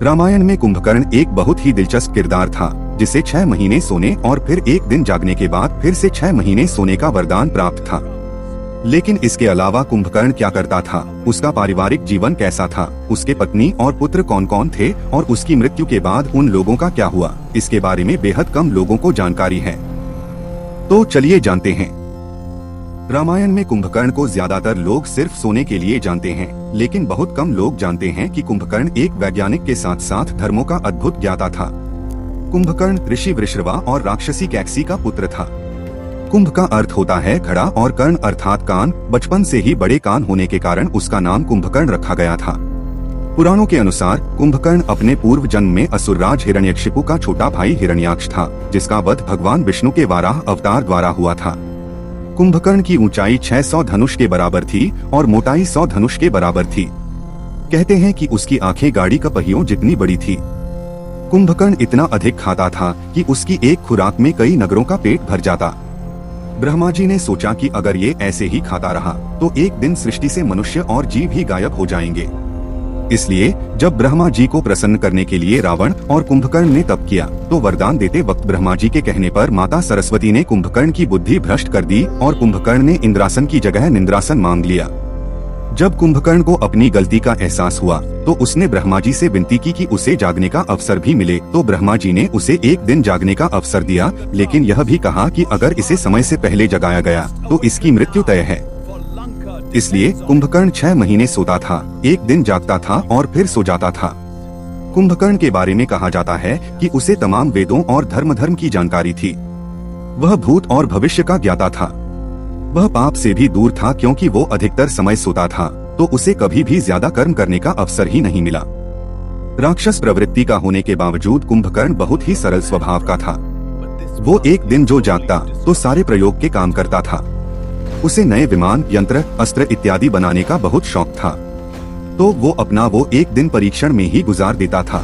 रामायण में कुंभकर्ण एक बहुत ही दिलचस्प किरदार था, जिसे 6 महीने सोने और फिर एक दिन जागने के बाद फिर से 6 महीने सोने का वरदान प्राप्त था। लेकिन इसके अलावा कुंभकर्ण क्या करता था, उसका पारिवारिक जीवन कैसा था, उसके पत्नी और पुत्र कौन कौन थे और उसकी मृत्यु के बाद उन लोगों का क्या हुआ, इसके बारे में बेहद कम लोगों को जानकारी है। तो चलिए जानते हैं। रामायण में कुंभकर्ण को ज्यादातर लोग सिर्फ सोने के लिए जानते हैं, लेकिन बहुत कम लोग जानते हैं कि कुंभकर्ण एक वैज्ञानिक के साथ साथ धर्मों का अद्भुत ज्ञाता था। कुंभकर्ण ऋषि वृषरवा और राक्षसी कैकसी का पुत्र था। कुंभ का अर्थ होता है घड़ा और कर्ण अर्थात कान। बचपन से ही बड़े कान होने के कारण उसका नाम कुंभकर्ण रखा गया था। पुराणों के अनुसार कुंभकर्ण अपने पूर्व जन्म में असुरराज हिरण्यकशिपु का छोटा भाई हिरण्याक्ष था, जिसका वध भगवान विष्णु के वाराह अवतार द्वारा हुआ था। कुंभकर्ण की ऊंचाई 600 धनुष के बराबर थी और मोटाई 100 धनुष के बराबर थी। कहते हैं कि उसकी आंखें गाड़ी का पहियों जितनी बड़ी थी। कुंभकर्ण इतना अधिक खाता था कि उसकी एक खुराक में कई नगरों का पेट भर जाता। ब्रह्मा जी ने सोचा कि अगर ये ऐसे ही खाता रहा तो एक दिन सृष्टि से मनुष्य और जीव ही गायब हो जाएंगे। इसलिए जब ब्रह्मा जी को प्रसन्न करने के लिए रावण और कुंभकर्ण ने तप किया, तो वरदान देते वक्त ब्रह्मा जी के कहने पर माता सरस्वती ने कुंभकर्ण की बुद्धि भ्रष्ट कर दी और कुंभकर्ण ने इंद्रासन की जगह निंद्रासन मांग लिया। जब कुंभकर्ण को अपनी गलती का एहसास हुआ तो उसने ब्रह्मा जी से विनती की कि उसे जागने का अवसर भी मिले, तो ब्रह्मा जी ने उसे एक दिन जागने का अवसर दिया, लेकिन यह भी कहा कि अगर इसे समय से पहले जगाया गया तो इसकी मृत्यु तय है। इसलिए कुंभकर्ण 6 महीने सोता था, एक दिन जागता था और फिर सो जाता था। कुंभकर्ण के बारे में कहा जाता है कि उसे तमाम वेदों और धर्म की जानकारी थी। वह भूत और भविष्य का ज्ञाता था। वह पाप से भी दूर था, क्योंकि वो अधिकतर समय सोता था, तो उसे कभी भी ज्यादा कर्म करने का अवसर ही नहीं मिला। राक्षस प्रवृत्ति का होने के बावजूद कुंभकर्ण बहुत ही सरल स्वभाव का था। वो एक दिन जो जागता तो सारे प्रयोग के काम करता था। उसे नए विमान, यंत्र, अस्त्र इत्यादि बनाने का बहुत शौक था, तो वो एक दिन परीक्षण में ही गुजार देता था।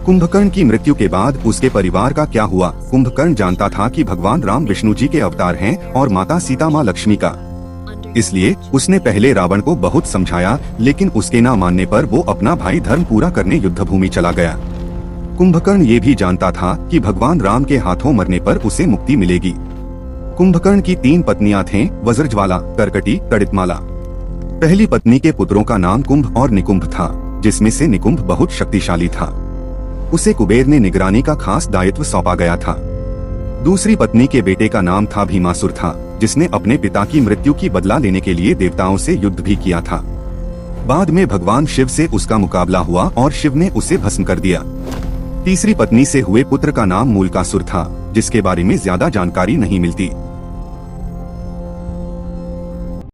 कुंभकर्ण की मृत्यु के बाद उसके परिवार का क्या हुआ? कुंभकर्ण जानता था कि भगवान राम विष्णु जी के अवतार हैं और माता सीता माँ लक्ष्मी का। इसलिए उसने पहले रावण को बहुत समझाया, लेकिन उसके ना मानने पर वो अपना भाई धर्म पूरा करने युद्ध भूमि चला गया। कुंभकर्ण ये भी जानता था कि भगवान राम के हाथों मरने पर उसे मुक्ति मिलेगी। कुंभकर्ण की 3 पत्नियां थीं, वज्रज्वाला, कर्कटी, तड़ितमाला। पहली पत्नी के पुत्रों का नाम कुंभ और निकुंभ था, जिसमें से निकुंभ बहुत शक्तिशाली था। उसे कुबेर ने निगरानी का खास दायित्व सौंपा गया था। दूसरी पत्नी के बेटे का नाम था भीमासुर था, जिसने अपने पिता की मृत्यु की बदला लेने के लिए देवताओं से युद्ध भी किया था। बाद में भगवान शिव से उसका मुकाबला हुआ और शिव ने उसे भस्म कर दिया। तीसरी पत्नी से हुए पुत्र का नाम मूलकासुर था, जिसके बारे में ज्यादा जानकारी नहीं मिलती।